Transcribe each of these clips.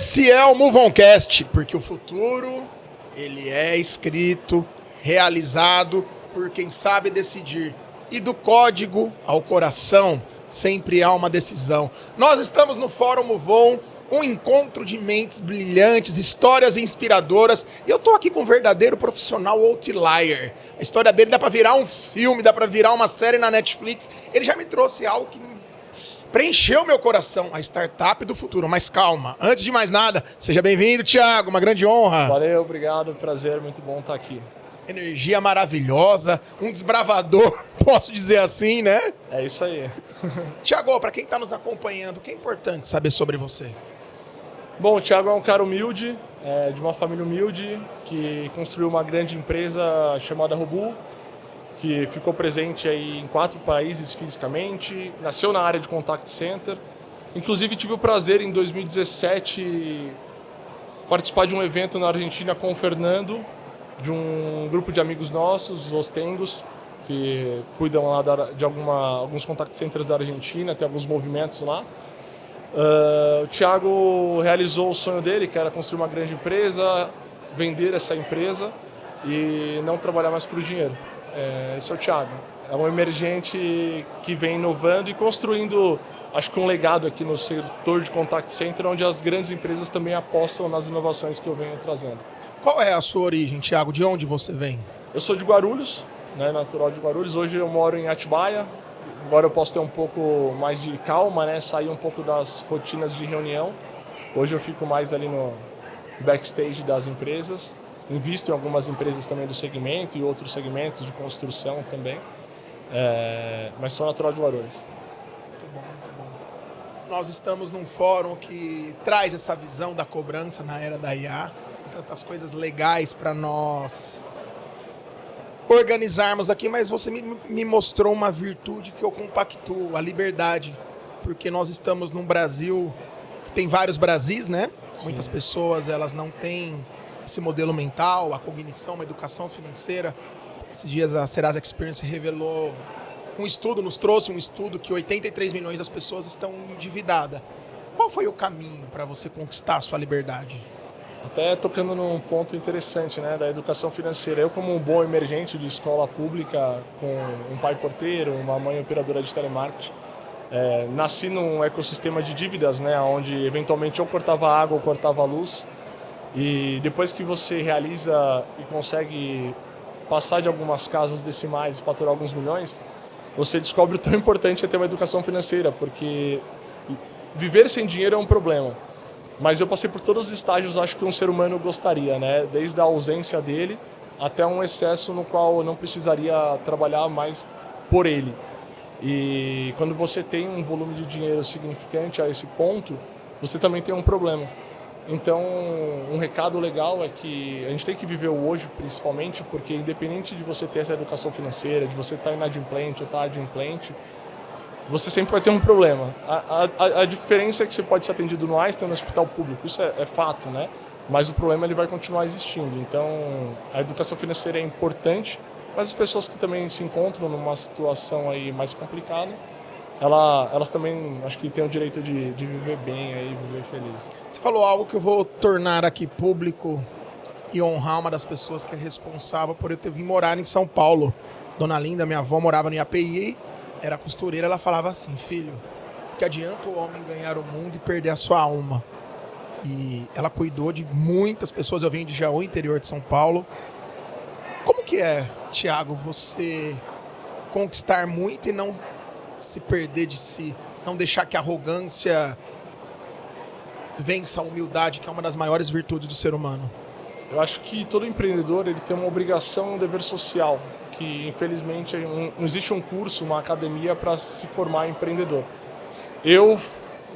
Esse é o MoveOnCast, porque o futuro, ele é escrito, realizado por quem sabe decidir. E do código ao coração, sempre há uma decisão. Nós estamos no Fórum MoveOn, um encontro de mentes brilhantes, histórias inspiradoras. E eu tô aqui com um verdadeiro profissional outlier. A história dele dá pra virar um filme, dá pra virar uma série na Netflix. Ele já me trouxe algo que preencheu meu coração, a startup do futuro. Mas calma, antes de mais nada, seja bem-vindo, Thiago, uma grande honra. Valeu, obrigado, prazer, muito bom estar aqui. Energia maravilhosa, um desbravador, posso dizer assim, né? É isso aí. Thiago, para quem está nos acompanhando, o que é importante saber sobre você? Bom, o Thiago é um cara humilde, de uma família humilde, que construiu uma grande empresa chamada Robu, que ficou presente aí em 4 países fisicamente, nasceu na área de contact center. Inclusive tive o prazer em 2017 participar de um evento na Argentina com o Fernando, de um grupo de amigos nossos, os Ostengos, que cuidam lá de alguns contact centers da Argentina, tem alguns movimentos lá. O Thiago realizou o sonho dele, que era construir uma grande empresa, vender essa empresa e não trabalhar mais por dinheiro. Esse é o Thiago. É um emergente que vem inovando e construindo, acho que um legado aqui no setor de contact center, onde as grandes empresas também apostam nas inovações que eu venho trazendo. Qual é a sua origem, Thiago? De onde você vem? Eu sou de Guarulhos, natural de Guarulhos. Hoje eu moro em Atibaia. Agora eu posso ter um pouco mais de calma, sair um pouco das rotinas de reunião. Hoje eu fico mais ali no backstage das empresas. Invisto em algumas empresas também do segmento e outros segmentos de construção também. Mas sou natural de Guarulhos. Muito bom, muito bom. Nós estamos num fórum que traz essa visão da cobrança na era da IA. Tantas coisas legais para nós organizarmos aqui, mas você me mostrou uma virtude que eu compactuo, a liberdade. Porque nós estamos num Brasil que tem vários Brasis, né? Sim. Muitas pessoas elas não têm esse modelo mental, a cognição, a educação financeira. Esses dias a Serasa Experience revelou nos trouxe um estudo que 83 milhões das pessoas estão endividadas. Qual foi o caminho para você conquistar a sua liberdade? Até tocando num ponto interessante, da educação financeira. Eu, como um bom emergente de escola pública, com um pai porteiro, uma mãe operadora de telemarketing, nasci num ecossistema de dívidas, onde eventualmente eu cortava água ou cortava luz. E depois que você realiza e consegue passar de algumas casas decimais e faturar alguns milhões, você descobre o tão importante é ter uma educação financeira, porque viver sem dinheiro é um problema. Mas eu passei por todos os estágios, acho que um ser humano gostaria, desde a ausência dele até um excesso no qual eu não precisaria trabalhar mais por ele. E quando você tem um volume de dinheiro significante a esse ponto, você também tem um problema. Então, um recado legal é que a gente tem que viver o hoje, principalmente, porque independente de você ter essa educação financeira, de você estar inadimplente ou estar adimplente, você sempre vai ter um problema. A diferença é que você pode ser atendido no Einstein, no hospital público, isso é fato, Mas o problema ele vai continuar existindo. Então, a educação financeira é importante, mas as pessoas que também se encontram numa situação aí mais complicada, elas também, acho que têm o direito de viver bem, viver feliz. Você falou algo que eu vou tornar aqui público e honrar uma das pessoas que é responsável por eu ter vindo morar em São Paulo. Dona Linda, minha avó, morava no IAPI, era costureira, ela falava assim: filho, que adianta o homem ganhar o mundo e perder a sua alma? E ela cuidou de muitas pessoas. Eu venho de Jaú, interior de São Paulo. Como que é, Thiago, você conquistar muito e não se perder de si? Não deixar que a arrogância vença a humildade, que é uma das maiores virtudes do ser humano? Eu acho que todo empreendedor ele tem uma obrigação, um dever social, que infelizmente não existe um curso, uma academia para se formar empreendedor. Eu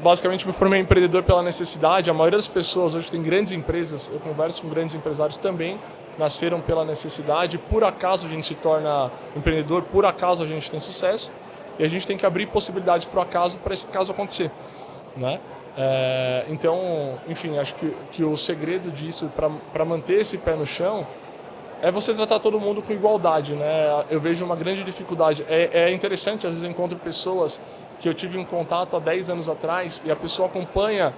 basicamente me formei empreendedor pela necessidade. A maioria das pessoas hoje tem grandes empresas, eu converso com grandes empresários também, nasceram pela necessidade. Por acaso a gente se torna empreendedor, por acaso a gente tem sucesso, e a gente tem que abrir possibilidades para esse caso acontecer, Então, enfim, acho que o segredo disso, para manter esse pé no chão, é você tratar todo mundo com igualdade, Eu vejo uma grande dificuldade. É interessante, às vezes eu encontro pessoas que eu tive um contato há 10 anos atrás e a pessoa acompanha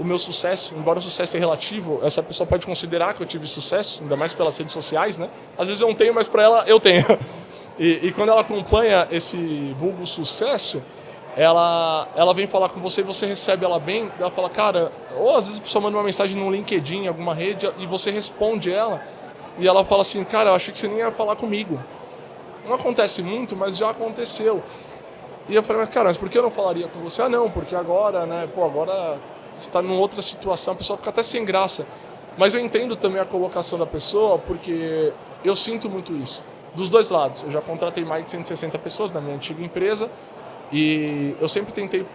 o meu sucesso, embora o sucesso é relativo, essa pessoa pode considerar que eu tive sucesso, ainda mais pelas redes sociais, né? Às vezes eu não tenho, mas para ela eu tenho. E quando ela acompanha esse vulgo sucesso, ela vem falar com você e você recebe ela bem, ela fala, cara, ou às vezes a pessoa manda uma mensagem no LinkedIn, em alguma rede, e você responde ela, e ela fala assim, cara, eu achei que você nem ia falar comigo. Não acontece muito, mas já aconteceu. E eu falei, mas cara, mas por que eu não falaria com você? Ah, não, porque agora, né, agora você está numa outra situação, a pessoa fica até sem graça. Mas eu entendo também a colocação da pessoa, porque eu sinto muito isso. Dos dois lados. Eu já contratei mais de 160 pessoas na minha antiga empresa e eu sempre tentei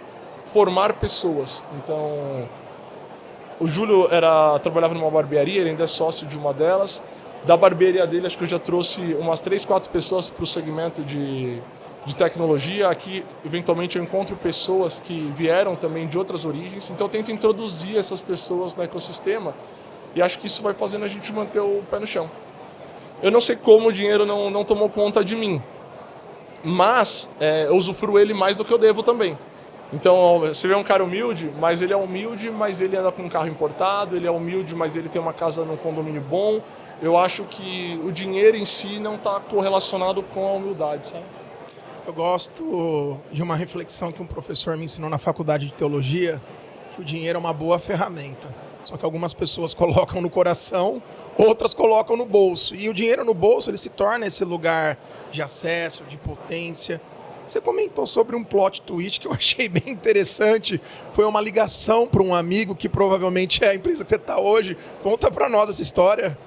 formar pessoas. Então, o Júlio trabalhava numa barbearia, ele ainda é sócio de uma delas. Da barbearia dele, acho que eu já trouxe umas 3, 4 pessoas para o segmento de tecnologia. Aqui, eventualmente, eu encontro pessoas que vieram também de outras origens. Então, eu tento introduzir essas pessoas no ecossistema e acho que isso vai fazendo a gente manter o pé no chão. Eu não sei como o dinheiro não tomou conta de mim, mas eu usufruo ele mais do que eu devo também. Então, você vê um cara humilde, mas ele anda com um carro importado, ele é humilde, mas ele tem uma casa num condomínio bom. Eu acho que o dinheiro em si não está correlacionado com a humildade, sabe? Eu gosto de uma reflexão que um professor me ensinou na faculdade de teologia, que o dinheiro é uma boa ferramenta. Só que algumas pessoas colocam no coração, outras colocam no bolso. E o dinheiro no bolso, ele se torna esse lugar de acesso, de potência. Você comentou sobre um plot twist que eu achei bem interessante. Foi uma ligação para um amigo que provavelmente é a empresa que você está hoje. Conta para nós essa história.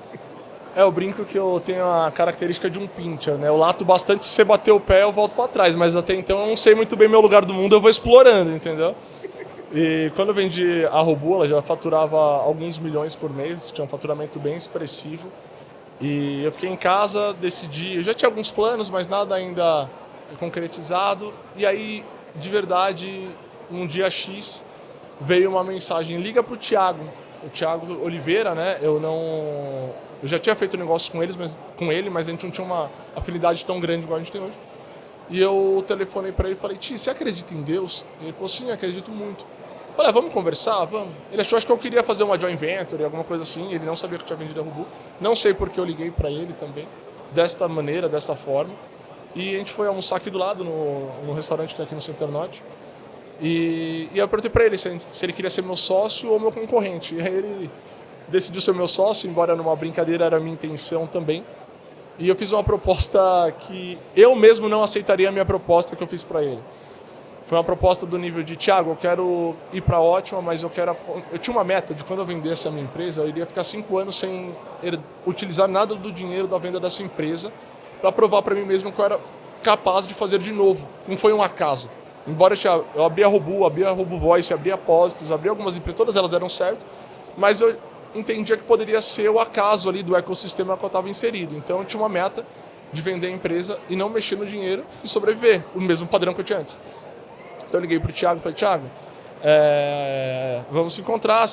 Eu brinco que eu tenho a característica de um pincher, né? Eu lato bastante, se você bater o pé eu volto para trás, mas até então eu não sei muito bem meu lugar do mundo, eu vou explorando, entendeu? E quando eu vendi a Robô, ela já faturava alguns milhões por mês, tinha um faturamento bem expressivo. E eu fiquei em casa, decidi, eu já tinha alguns planos, mas nada ainda concretizado. E aí, de verdade, num dia X, veio uma mensagem, liga para o Thiago Oliveira, né? Eu já tinha feito negócios com ele, mas a gente não tinha uma afinidade tão grande igual a gente tem hoje. E eu telefonei para ele e falei, Ti, você acredita em Deus? E ele falou, sim, acredito muito. Eu falei, vamos conversar? Vamos. Ele achou, acho que eu queria fazer uma joint venture, alguma coisa assim. Ele não sabia que eu tinha vendido a Rubu. Não sei porque eu liguei para ele também, desta maneira, dessa forma. E a gente foi almoçar aqui do lado, no restaurante que tem aqui no Center Norte. E eu perguntei para ele se ele queria ser meu sócio ou meu concorrente. E aí ele decidiu ser meu sócio, embora numa brincadeira era a minha intenção também. E eu fiz uma proposta que eu mesmo não aceitaria a minha proposta que eu fiz para ele. Foi uma proposta do nível de, Thiago, eu quero ir para a Ótima, mas eu tinha uma meta de quando eu vendesse a minha empresa, eu iria ficar 5 anos sem utilizar nada do dinheiro da venda dessa empresa para provar para mim mesmo que eu era capaz de fazer de novo. Não foi um acaso. Embora eu abri a Robu Voice, abri a Positos, abri algumas empresas, todas elas deram certo, mas eu entendia que poderia ser o acaso ali do ecossistema que eu estava inserido. Então eu tinha uma meta de vender a empresa e não mexer no dinheiro e sobreviver, o mesmo padrão que eu tinha antes. Então eu liguei para o Thiago e falei, Thiago, vamos se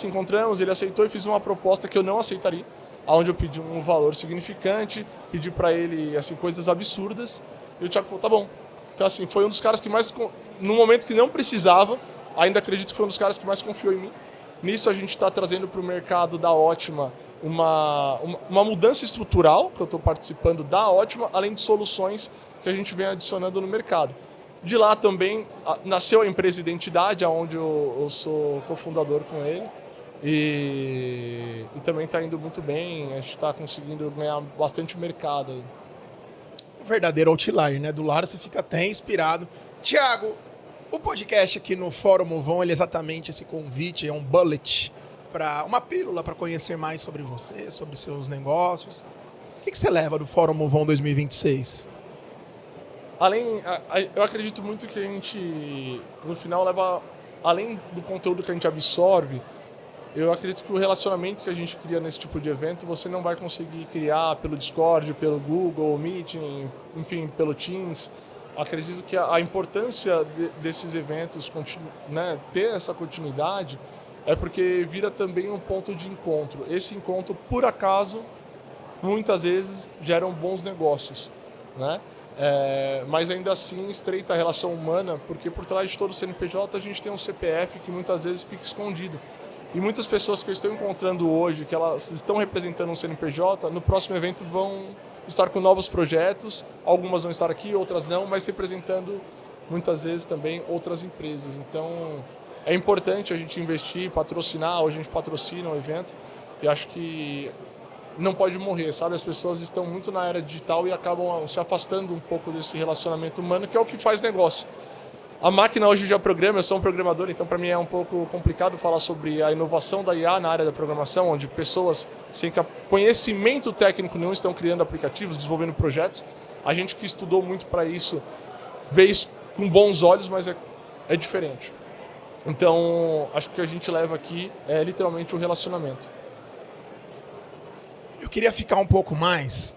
encontramos, ele aceitou e fiz uma proposta que eu não aceitaria, onde eu pedi um valor significante, pedi para ele assim, coisas absurdas, e o Thiago falou, tá bom. Então assim, foi um dos caras que mais, no momento que não precisava, ainda acredito que foi um dos caras que mais confiou em mim. Nisso a gente está trazendo para o mercado da Ótima uma mudança estrutural, que eu estou participando da Ótima, além de soluções que a gente vem adicionando no mercado. De lá também nasceu a empresa Identidade, onde eu sou cofundador com ele. E também está indo muito bem, a gente está conseguindo ganhar bastante mercado aí. Um verdadeiro outlier, né? Do lado você fica até inspirado. Thiago, o podcast aqui no Fórum Movon, ele é exatamente esse convite, é um bullet, uma pílula para conhecer mais sobre você, sobre seus negócios. O que você leva do Fórum Movon 2026? Eu acredito muito que a gente, no final, leva, além do conteúdo que a gente absorve, eu acredito que o relacionamento que a gente cria nesse tipo de evento, você não vai conseguir criar pelo Discord, pelo Google Meeting, enfim, pelo Teams. Acredito que a importância desses eventos, né, ter essa continuidade, é porque vira também um ponto de encontro. Esse encontro, por acaso, muitas vezes geram bons negócios, né? Mas ainda assim estreita a relação humana, porque por trás de todo o CNPJ a gente tem um CPF que muitas vezes fica escondido. E muitas pessoas que eu estou encontrando hoje, que elas estão representando um CNPJ, no próximo evento vão estar com novos projetos, algumas vão estar aqui, outras não, mas representando muitas vezes também outras empresas. Então é importante a gente investir, patrocinar, hoje a gente patrocina o evento e acho que não pode morrer, sabe? As pessoas estão muito na era digital e acabam se afastando um pouco desse relacionamento humano, que é o que faz negócio. A máquina hoje já programa, eu sou um programador, então para mim é um pouco complicado falar sobre a inovação da IA na área da programação, onde pessoas sem conhecimento técnico nenhum estão criando aplicativos, desenvolvendo projetos. A gente que estudou muito para isso vê isso com bons olhos, mas é diferente. Então, acho que o que a gente leva aqui é literalmente o relacionamento. Eu queria ficar um pouco mais,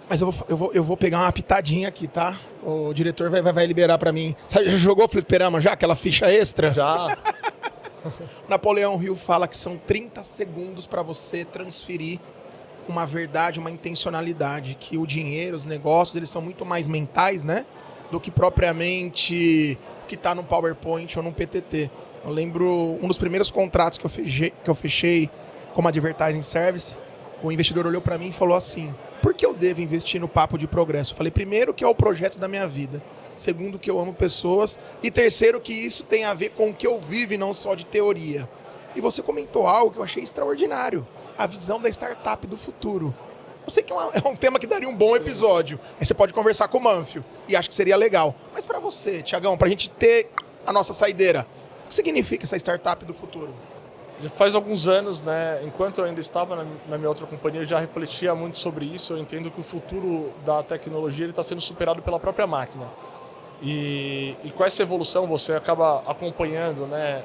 mas eu vou pegar uma pitadinha aqui, tá? O diretor vai liberar pra mim. Sabe, já jogou fliperama já? Aquela ficha extra? Já. Napoleão Hill fala que são 30 segundos para você transferir uma verdade, uma intencionalidade. Que o dinheiro, os negócios, eles são muito mais mentais, né? Do que propriamente o que tá no PowerPoint ou no PTT. Eu lembro um dos primeiros contratos que eu fechei como advertising service. O investidor olhou para mim e falou assim: por que eu devo investir no Papo de Progresso? Eu falei, primeiro, que é o projeto da minha vida. Segundo, que eu amo pessoas. E terceiro, que isso tem a ver com o que eu vivo e não só de teoria. E você comentou algo que eu achei extraordinário. A visão da startup do futuro. Eu sei que é um tema que daria um bom episódio. Aí você pode conversar com o Manfio. E acho que seria legal. Mas para você, Tiagão, para a gente ter a nossa saideira, o que significa essa startup do futuro? Já faz alguns anos, né, enquanto eu ainda estava na minha outra companhia, eu já refletia muito sobre isso. Eu entendo que o futuro da tecnologia está sendo superado pela própria máquina. E com essa evolução você acaba acompanhando, né?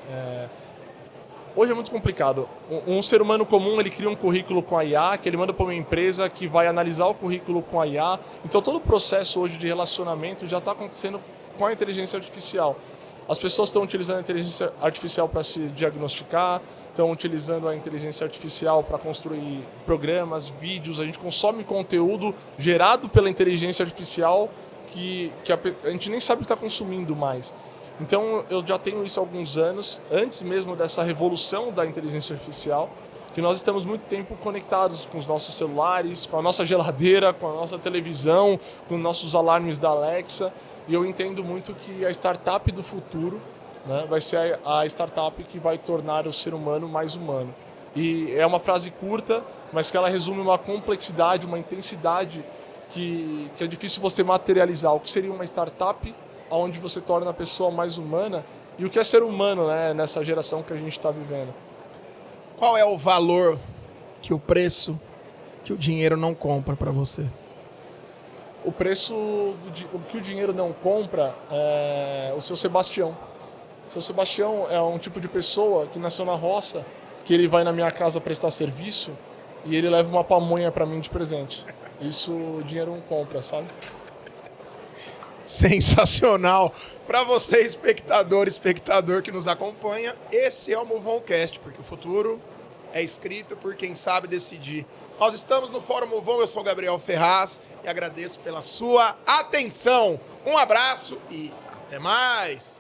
Hoje é muito complicado. Um ser humano comum, ele cria um currículo com a IA, que ele manda para uma empresa que vai analisar o currículo com a IA. Então todo o processo hoje de relacionamento já está acontecendo com a inteligência artificial. As pessoas estão utilizando a inteligência artificial para se diagnosticar, estão utilizando a inteligência artificial para construir programas, vídeos. A gente consome conteúdo gerado pela inteligência artificial que a gente nem sabe o que está consumindo mais. Então eu já tenho isso há alguns anos, antes mesmo dessa revolução da inteligência artificial, que nós estamos muito tempo conectados com os nossos celulares, com a nossa geladeira, com a nossa televisão, com nossos alarmes da Alexa. E eu entendo muito que a startup do futuro, né, vai ser a startup que vai tornar o ser humano mais humano. E é uma frase curta, mas que ela resume uma complexidade, uma intensidade que é difícil você materializar. O que seria uma startup onde você torna a pessoa mais humana e o que é ser humano, né, nessa geração que a gente está vivendo. Qual é o valor que o preço que o dinheiro não compra para você? O preço o que o dinheiro não compra é o seu Sebastião. O seu Sebastião é um tipo de pessoa que nasceu na roça, que ele vai na minha casa prestar serviço e ele leva uma pamonha para mim de presente. Isso o dinheiro não compra, sabe? Sensacional! Para você, espectador que nos acompanha, esse é o MoveOnCast, porque o futuro é escrito por quem sabe decidir. Nós estamos no Fórum Movon, eu sou o Gabriel Ferraz e agradeço pela sua atenção. Um abraço e até mais!